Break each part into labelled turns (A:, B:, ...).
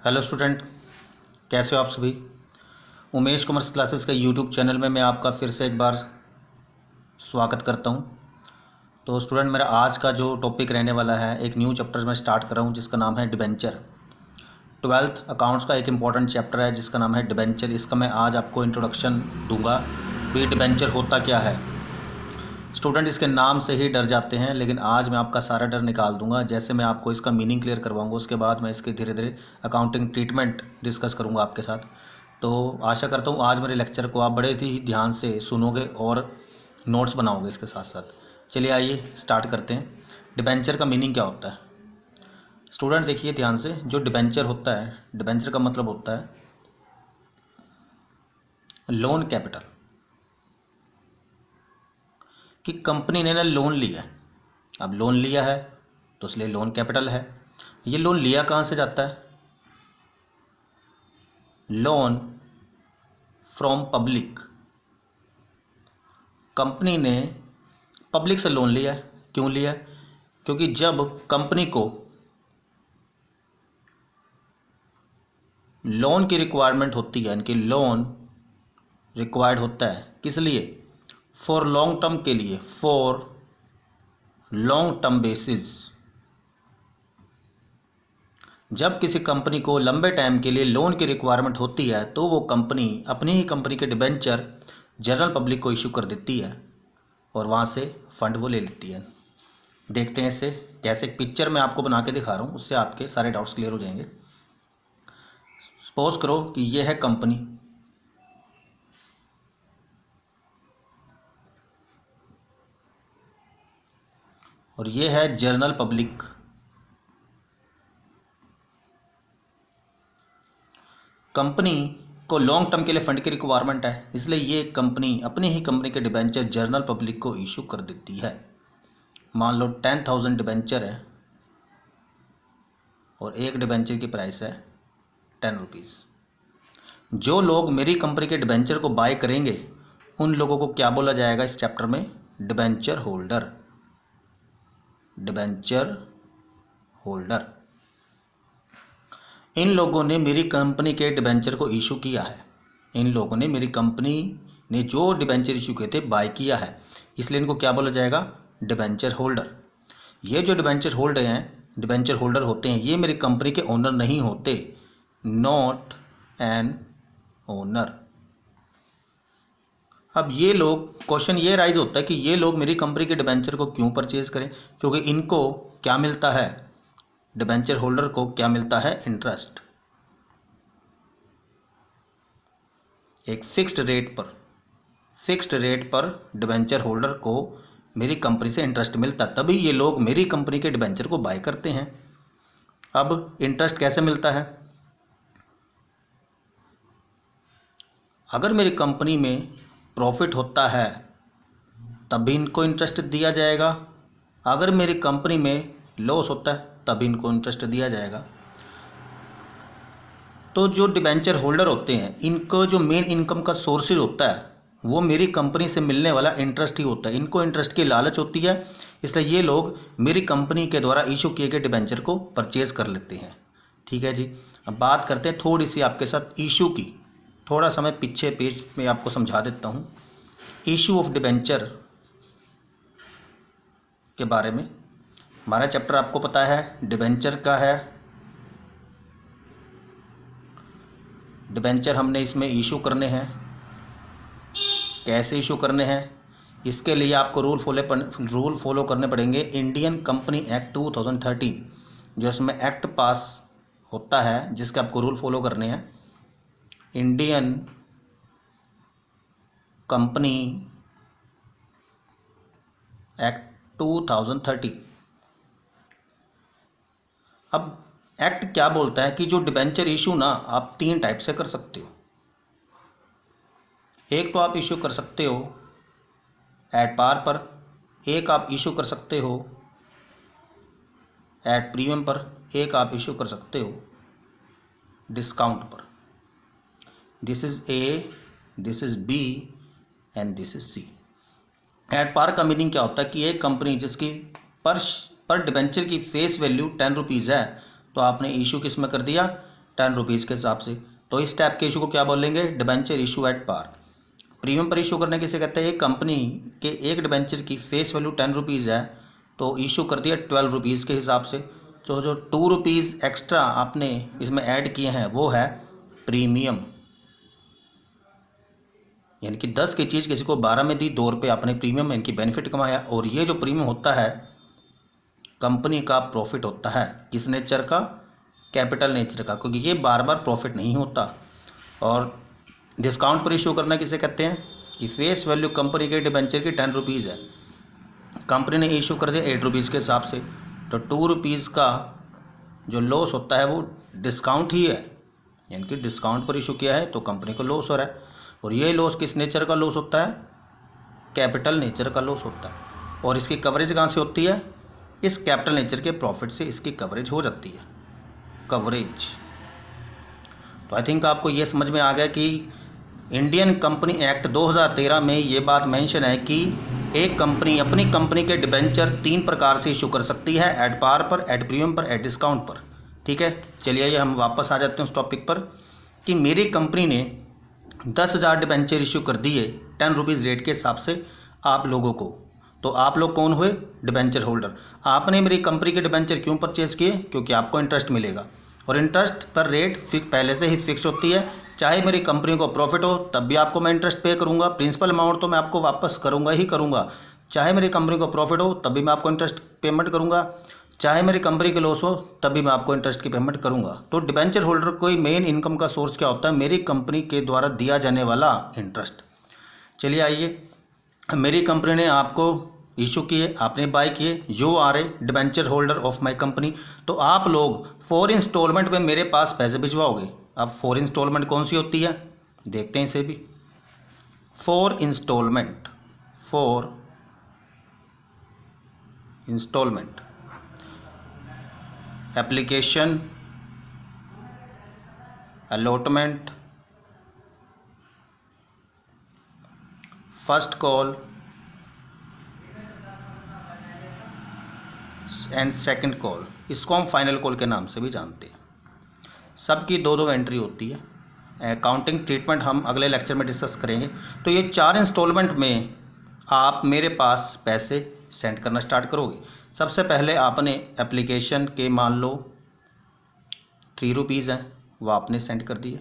A: Hello student, कैसे हो आप सभी। उमेश कॉमर्स क्लासेस का यूट्यूब चैनल में मैं आपका फिर से एक बार स्वागत करता हूं। तो स्टूडेंट, मेरा आज का जो टॉपिक रहने वाला है, एक न्यू चैप्टर मैं स्टार्ट कर रहा हूं जिसका नाम है डिबेंचर। 12th अकाउंट्स का एक इम्पॉर्टेंट चैप्टर है जिसका नाम है डिबेंचर। इसका मैं आज आपको इंट्रोडक्शन दूंगा कि डिबेंचर होता क्या है। स्टूडेंट इसके नाम से ही डर जाते हैं, लेकिन आज मैं आपका सारा डर निकाल दूंगा। जैसे मैं आपको इसका मीनिंग क्लियर करवाऊंगा, उसके बाद मैं इसके धीरे धीरे अकाउंटिंग ट्रीटमेंट डिस्कस करूंगा आपके साथ। तो आशा करता हूं आज मेरे लेक्चर को आप बड़े ही ध्यान से सुनोगे और नोट्स बनाओगे इसके साथ साथ। चलिए आइए स्टार्ट करते हैं। डिबेंचर का मीनिंग क्या होता है स्टूडेंट, देखिए ध्यान से। जो डिबेंचर होता है, डिबेंचर का मतलब होता है लोन कैपिटल, कि कंपनी ने ना लोन लिया है। अब लोन लिया है तो इसलिए लोन कैपिटल है। ये लोन लिया कहाँ से जाता है? Loan from public. कंपनी ने पब्लिक से लोन लिया है। क्यों लिया? क्योंकि जब कंपनी को लोन की रिक्वायरमेंट होती है, इनकी लोन रिक्वायर्ड होता है, किस लिए? फॉर लॉन्ग टर्म के लिए, फॉर लॉन्ग टर्म बेसिस। जब किसी कंपनी को लंबे टाइम के लिए लोन की रिक्वायरमेंट होती है तो वो कंपनी अपनी ही कंपनी के डिबेंचर जनरल पब्लिक को इशू कर देती है और वहाँ से फंड वो ले लेती है। देखते हैं इससे कैसे। एक पिक्चर मैं आपको बना के दिखा रहा हूँ, उससे आपके सारे डाउट्स क्लियर हो जाएंगे। सपोज करो कि ये है कंपनी, और ये है जनरल पब्लिक। कंपनी को लॉन्ग टर्म के लिए फंड की रिक्वायरमेंट है, इसलिए ये कंपनी अपनी ही कंपनी के डिबेंचर जनरल पब्लिक को इशू कर देती है। मान लो 10,000 डिबेंचर है और एक डिबेंचर की प्राइस है 10 रुपीज़। जो लोग मेरी कंपनी के डिबेंचर को बाय करेंगे उन लोगों को क्या बोला जाएगा इस चैप्टर में? Debenture holder. Debenture holder. इन लोगों ने मेरी कंपनी के डिबेंचर को इशू किया है। इन लोगों ने मेरी कंपनी ने जो डिबेंचर इशू किए थे बाय किया है, इसलिए इनको क्या बोला जाएगा? Debenture holder. ये जो डिबेंचर होल्डर हैं, डिबेंचर होल्डर होते हैं, ये मेरी कंपनी के ओनर नहीं होते। Not an owner. अब ये लोग, क्वेश्चन ये राइज होता है कि ये लोग मेरी कंपनी के डिबेंचर को क्यों परचेज करें? क्योंकि इनको क्या मिलता है? डिबेंचर होल्डर को क्या मिलता है? इंटरेस्ट। एक फिक्स्ड रेट पर डिबेंचर होल्डर को मेरी कंपनी से इंटरेस्ट मिलता, तभी ये लोग मेरी कंपनी के डिबेंचर को बाय करते हैं। अब इंटरेस्ट कैसे मिलता है? अगर मेरी कंपनी में प्रॉफिट होता है तभी इनको इंटरेस्ट दिया जाएगा। अगर मेरी कंपनी में लॉस होता है तभी इनको इंटरेस्ट दिया जाएगा। तो जो डिबेंचर होल्डर होते हैं, इनको जो मेन इनकम का सोर्सेज होता है वो मेरी कंपनी से मिलने वाला इंटरेस्ट ही होता है। इनको इंटरेस्ट की लालच होती है, इसलिए ये लोग मेरी कंपनी के द्वारा इशू किए गए डिबेंचर को परचेज कर लेते हैं। ठीक है जी। अब बात करते हैं थोड़ी सी आपके साथ इशू की। थोड़ा सा मैं पीछे पेज में आपको समझा देता हूँ इशू ऑफ डिबेंचर के बारे में। हमारा चैप्टर आपको पता है डिबेंचर का है। डिबेंचर हमने इसमें इशू करने हैं। कैसे इशू करने हैं? इसके लिए आपको रूल फॉलो करने पड़ेंगे। इंडियन कंपनी एक्ट 2013, जो इसमें एक्ट पास होता है जिसके आपको रूल फॉलो करने हैं। Indian company act 2013। अब एक्ट क्या बोलता है कि जो डिबेंचर इशू ना आप 3 टाइप से कर सकते हो। एक तो आप इशू कर सकते हो एट पार पर, एक आप इशू कर सकते हो एट प्रीमियम पर, एक आप इशू कर सकते हो डिस्काउंट पर। This is A, this is B and this is C. At par का मीनिंग क्या होता है कि एक कंपनी जिसकी पर डिबेंचर की फेस वैल्यू 10 रुपीज़ है, तो आपने इशू किस में कर दिया? ₹10 के हिसाब से। तो इस टाइप के इशू को क्या बोलेंगे? Debenture issue at par. Premium पर इशू करने किसे कहते हैं? एक कंपनी के एक डिबेंचर की फेस वैल्यू ₹10 है तो इशू कर दिया ₹12 के हिसाब से। तो जो ₹2 एक्स्ट्रा आपने इसमें ऐड किए हैं वो है प्रीमियम। यानी कि 10 की चीज़ किसी को 12 में दी, ₹2 आपने प्रीमियम यानी कि बेनिफिट कमाया। और ये जो प्रीमियम होता है कंपनी का प्रॉफिट होता है। किस नेचर का? कैपिटल नेचर का, क्योंकि ये बार बार प्रॉफिट नहीं होता। और डिस्काउंट पर इशू करना किसे कहते हैं? कि फेस वैल्यू कंपनी के डिबेंचर की ₹10 है, कंपनी ने इशू कर दिया ₹8 के हिसाब से, तो ₹2 का जो लॉस होता है वो डिस्काउंट ही है। यानी कि डिस्काउंट पर इशू किया है तो कंपनी को लॉस हो रहा है। और ये लॉस किस नेचर का लॉस होता है? कैपिटल नेचर का लॉस होता है। और इसकी कवरेज कहाँ से होती है? इस कैपिटल नेचर के प्रॉफिट से इसकी कवरेज हो जाती है, कवरेज। तो आई थिंक आपको ये समझ में आ गया कि इंडियन कंपनी एक्ट 2013 में ये बात मेंशन है कि एक कंपनी अपनी कंपनी के डिबेंचर 3 प्रकार से इशू कर सकती है, एट पार पर, एट प्रीमियम पर, एट डिस्काउंट पर। ठीक है, चलिए ये हम वापस आ जाते हैं उस टॉपिक पर कि मेरी कंपनी ने 10,000 डिबेंचर इशू कर दिए ₹10 रेट के हिसाब से आप लोगों को। तो आप लोग कौन हुए? Debenture holder. आपने मेरी कंपनी के डिबेंचर क्यों परचेज़ किए? क्योंकि आपको इंटरेस्ट मिलेगा, और इंटरेस्ट पर रेट पहले से ही फिक्स होती है। चाहे मेरी कंपनी को प्रॉफिट हो तब भी आपको मैं इंटरेस्ट पे करूंगा, प्रिंसिपल अमाउंट तो मैं आपको वापस करूंगा ही करूंगा। चाहे मेरी कंपनी को प्रॉफिट हो तब भी मैं आपको इंटरेस्ट पेमेंट करूंगा, चाहे मेरी कंपनी के लॉस हो तब भी मैं आपको इंटरेस्ट की पेमेंट करूंगा। तो डिबेंचर होल्डर कोई मेन इनकम का सोर्स क्या होता है? मेरी कंपनी के द्वारा दिया जाने वाला इंटरेस्ट। चलिए आइए, मेरी कंपनी ने आपको इशू किए, आपने बाय किए, you are a debenture holder of my company. तो आप लोग 4 इंस्टॉलमेंट में मेरे पास पैसे भिजवाओगे। अब 4 इंस्टॉलमेंट कौन सी होती है देखते हैं इसे भी। 4 installment, 4 installment, application, allotment, first call and second call. इसको हम फाइनल कॉल के नाम से भी जानते हैं। सबकी 2-2 एंट्री होती है। अकाउंटिंग ट्रीटमेंट हम अगले लेक्चर में डिस्कस करेंगे। तो ये 4 इंस्टॉलमेंट में आप मेरे पास पैसे सेंड करना स्टार्ट करोगे। सबसे पहले आपने एप्लीकेशन के मान लो ₹3 हैं, वो आपने सेंड कर दिए।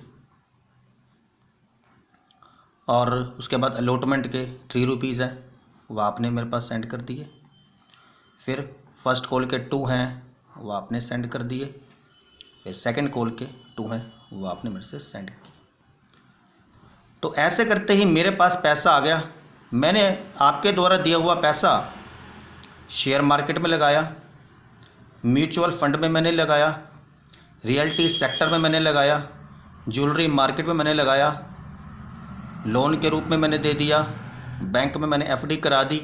A: और उसके बाद अलॉटमेंट के ₹3 हैं, वो आपने मेरे पास सेंड कर दिए। फिर फर्स्ट कॉल के 2 हैं, वो आपने सेंड कर दिए। फिर सेकंड कॉल के 2 हैं, वो आपने मेरे से सेंड किए। तो ऐसे करते ही मेरे पास पैसा आ गया। मैंने आपके द्वारा दिया हुआ पैसा शेयर मार्केट में लगाया, म्यूचुअल फंड में मैंने लगाया, रियल्टी सेक्टर में मैंने लगाया, ज्वेलरी मार्केट में मैंने लगाया, लोन के रूप में मैंने दे दिया, बैंक में मैंने एफडी करा दी,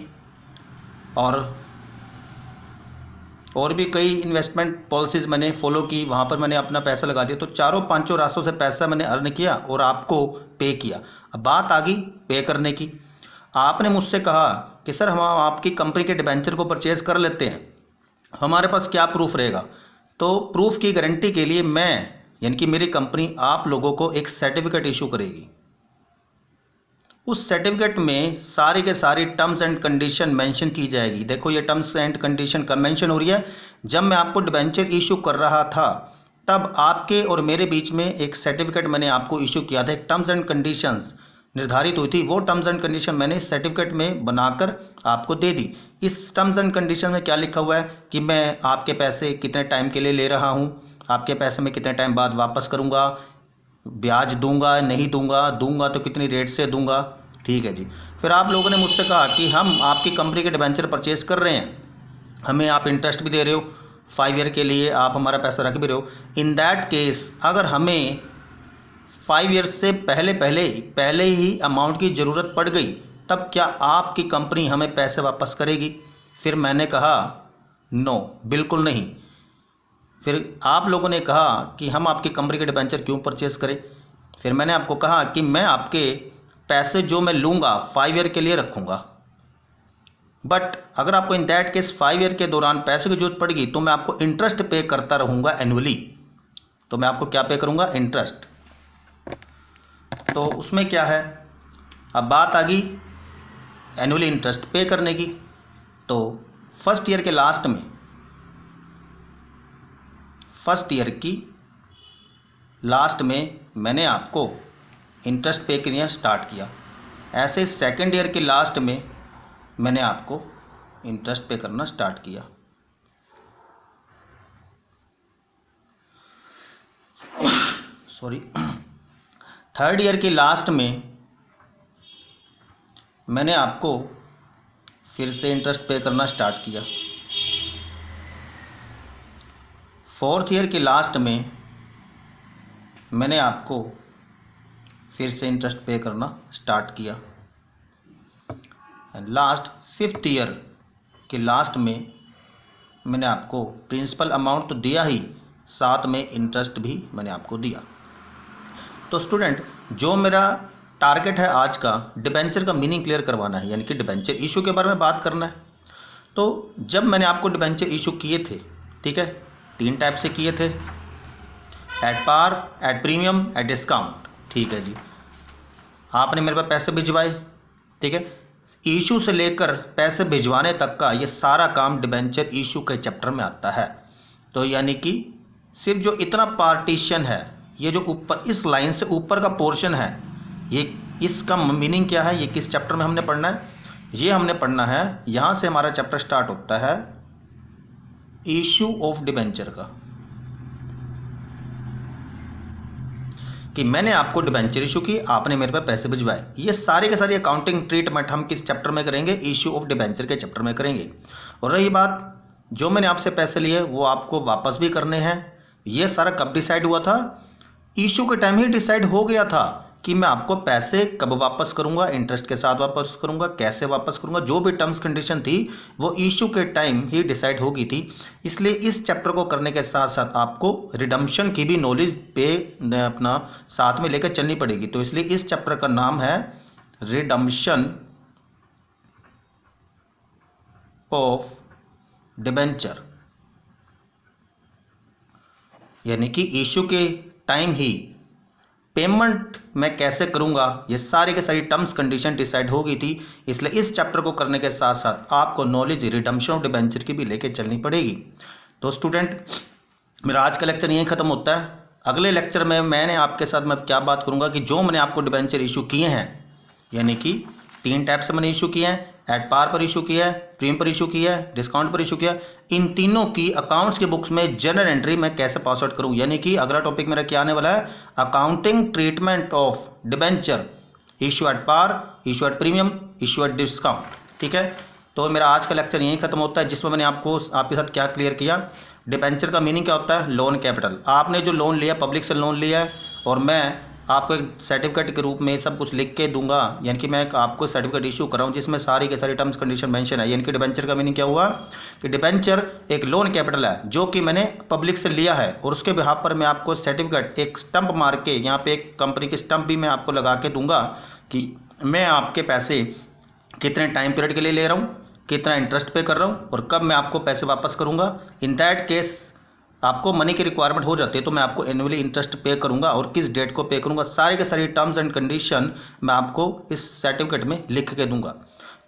A: और भी कई इन्वेस्टमेंट पॉलिसीज़ मैंने फॉलो की, वहाँ पर मैंने अपना पैसा लगा दिया। तो 4-5 रास्तों से पैसा मैंने अर्न किया और आपको पे किया। अब बात आ गई पे करने की। आपने मुझसे कहा कि सर हम आपकी कंपनी के डिबेंचर को परचेज़ कर लेते हैं, हमारे पास क्या प्रूफ रहेगा? तो प्रूफ की गारंटी के लिए मैं यानी कि मेरी कंपनी आप लोगों को एक सर्टिफिकेट इशू करेगी। उस सर्टिफिकेट में सारी के सारी टर्म्स एंड कंडीशन मेंशन की जाएगी। देखो ये टर्म्स एंड कंडीशन कब मेंशन हो रही है? जब मैं आपको डिबेंचर इशू कर रहा था तब आपके और मेरे बीच में एक सर्टिफिकेट मैंने आपको इशू किया था, एक टर्म्स एंड कंडीशंस निर्धारित हुई थी। वो टर्म्स एंड कंडीशन मैंने इस सर्टिफिकेट में बनाकर आपको दे दी। इस टर्म्स एंड कंडीशन में क्या लिखा हुआ है कि मैं आपके पैसे कितने टाइम के लिए ले रहा हूँ, आपके पैसे मैं कितने टाइम बाद वापस करूँगा, ब्याज दूंगा नहीं दूंगा तो कितनी रेट से दूंगा। ठीक है जी। फिर आप लोगों ने मुझसे कहा कि हम आपकी कंपनी के डिबेंचर परचेज़ कर रहे हैं, हमें आप इंटरेस्ट भी दे रहे हो, 5 ईयर के लिए आप हमारा पैसा रख भी रहे हो। इन दैट केस अगर हमें 5 ईयर से पहले ही अमाउंट की ज़रूरत पड़ गई तब क्या आपकी कंपनी हमें पैसे वापस करेगी? फिर मैंने कहा नो, बिल्कुल नहीं। फिर आप लोगों ने कहा कि हम आपकी कंपनी के डिबेंचर क्यों परचेज़ करें? फिर मैंने आपको कहा कि मैं आपके पैसे जो मैं लूँगा 5 ईयर के लिए रखूँगा, बट अगर आपको इन दैट केस 5 ईयर के दौरान पैसे की जरूरत पड़ेगी तो मैं आपको इंटरेस्ट पे करता रहूँगा एनुअली। तो मैं आपको क्या पे करूँगा, इंटरेस्ट। तो उसमें क्या है, अब बात आ गई एनुअली इंटरेस्ट पे करने की। तो फर्स्ट ईयर के लास्ट में, फर्स्ट ईयर की लास्ट में मैंने आपको इंटरेस्ट पे करना स्टार्ट किया। ऐसे सेकंड ईयर के लास्ट में मैंने आपको इंटरेस्ट पे करना स्टार्ट किया। सॉरी, थर्ड ईयर के लास्ट में मैंने आपको फिर से इंटरेस्ट पे करना स्टार्ट किया। फोर्थ ईयर के लास्ट में मैंने आपको फिर से इंटरेस्ट पे करना स्टार्ट किया। एंड लास्ट फिफ्थ ईयर के लास्ट में मैंने आपको प्रिंसिपल अमाउंट तो दिया ही, साथ में इंटरेस्ट भी मैंने आपको दिया। तो स्टूडेंट, जो मेरा टारगेट है आज का, डिबेंचर का मीनिंग क्लियर करवाना है, यानी कि डिबेंचर इशू के बारे में बात करना है। तो जब मैंने आपको डिबेंचर इशू किए थे, ठीक है, 3 टाइप से किए थे, at par, at premium, at discount. ठीक है जी, आपने मेरे पास पैसे भिजवाए, ठीक है। इशू से लेकर पैसे भिजवाने तक का ये सारा काम डिबेंचर इशू के चैप्टर में आता है। तो यानी कि सिर्फ जो इतना पार्टीशन है, ये जो ऊपर इस लाइन से ऊपर का पोर्शन है, ये इसका मीनिंग क्या है, ये किस चैप्टर में हमने पढ़ना है, ये हमने पढ़ना है। यहाँ से हमारा चैप्टर स्टार्ट होता है इशू ऑफ डिबेंचर का, कि मैंने आपको डिबेंचर इशू की, आपने मेरे पे पैसे भिजवाए। ये सारे के सारी अकाउंटिंग ट्रीटमेंट हम किस चैप्टर में करेंगे, इशू ऑफ डिबेंचर के चैप्टर में करेंगे। और रही बात, जो मैंने आपसे पैसे लिए वो आपको वापस भी करने हैं, ये सारा कब डिसाइड हुआ था, इशू के टाइम ही डिसाइड हो गया था कि मैं आपको पैसे कब वापस करूंगा, इंटरेस्ट के साथ वापस करूंगा, कैसे वापस करूंगा, जो भी टर्म्स कंडीशन थी वो इशू के टाइम ही डिसाइड हो गई थी। इसलिए इस चैप्टर को करने के साथ साथ आपको रिडम्पशन की भी नॉलेज पे अपना साथ में लेकर चलनी पड़ेगी। तो इसलिए इस चैप्टर का नाम है रिडम्पशन ऑफ डिबेंचर, यानी कि इशू के टाइम ही पेमेंट मैं कैसे करूंगा, ये सारी के सारी टर्म्स कंडीशन डिसाइड हो गई थी। इसलिए इस चैप्टर को करने के साथ साथ आपको नॉलेज रिडम्पशन ऑफ डिबेंचर की भी लेके चलनी पड़ेगी। तो स्टूडेंट, मेरा आज का लेक्चर यहीं ख़त्म होता है। अगले लेक्चर में मैंने आपके साथ मैं क्या बात करूंगा कि जो मैंने आपको डिबेंचर इशू किए हैं, यानी कि 3 टाइप से मैंने इशू किए हैं, एट पार पर इशू किया है, प्रीमियम पर इशू किया है, डिस्काउंट पर इशू किया है, इन तीनों की अकाउंट्स के बुक्स में जनरल एंट्री मैं कैसे पास आउट करूं। यानी कि अगला टॉपिक मेरा क्या आने वाला है, accounting treatment of debenture, issue at par, issue at premium, issue at discount. ठीक है, तो मेरा आज का लेक्चर यहीं खत्म होता है, जिसमें मैंने आपको आपके साथ क्या क्लियर किया, डिबेंचर का मीनिंग क्या होता है, लोन कैपिटल। आपने जो लोन लिया, पब्लिक से लोन लिया है, और मैं आपको एक सर्टिफिकेट के रूप में सब कुछ लिख के दूंगा, यानी कि मैं आपको सर्टिफिकेट इशू कर रहा हूँ जिसमें सारी के सारी टर्म्स कंडीशन मेंशन है। यानी कि डिबेंचर का मीनिंग क्या हुआ कि डिबेंचर एक लोन कैपिटल है जो कि मैंने पब्लिक से लिया है, और उसके बिहाफ पर मैं आपको सर्टिफिकेट एक स्टंप मार के, यहाँ पे एक कंपनी की स्टंप भी मैं आपको लगा के दूंगा कि मैं आपके पैसे कितने टाइम पीरियड के लिए ले रहा हूँ, कितना इंटरेस्ट पे कर रहा हूँ, और कब मैं आपको पैसे वापस करूँगा। इन दैट केस आपको मनी की रिक्वायरमेंट हो जाती है तो मैं आपको एनुअली इंटरेस्ट पे करूंगा और किस डेट को पे करूंगा, सारी के सारी टर्म्स एंड कंडीशन मैं आपको इस सर्टिफिकेट में लिख के दूंगा।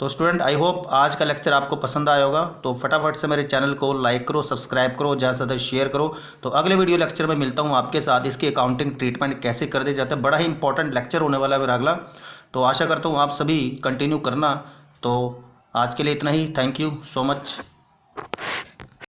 A: तो स्टूडेंट, आई होप आज का लेक्चर आपको पसंद आया होगा। तो फटाफट से मेरे चैनल को लाइक करो, सब्सक्राइब करो, ज़्यादा से ज़्यादा शेयर करो। तो अगले वीडियो लेक्चर में मिलता हूँ आपके साथ, इसकी अकाउंटिंग ट्रीटमेंट कैसे कर दिया जाता है। बड़ा ही इंपॉर्टेंट लेक्चर होने वाला है मेरा अगला, तो आशा करता हूँ आप सभी कंटिन्यू करना। तो आज के लिए इतना ही, थैंक यू सो मच।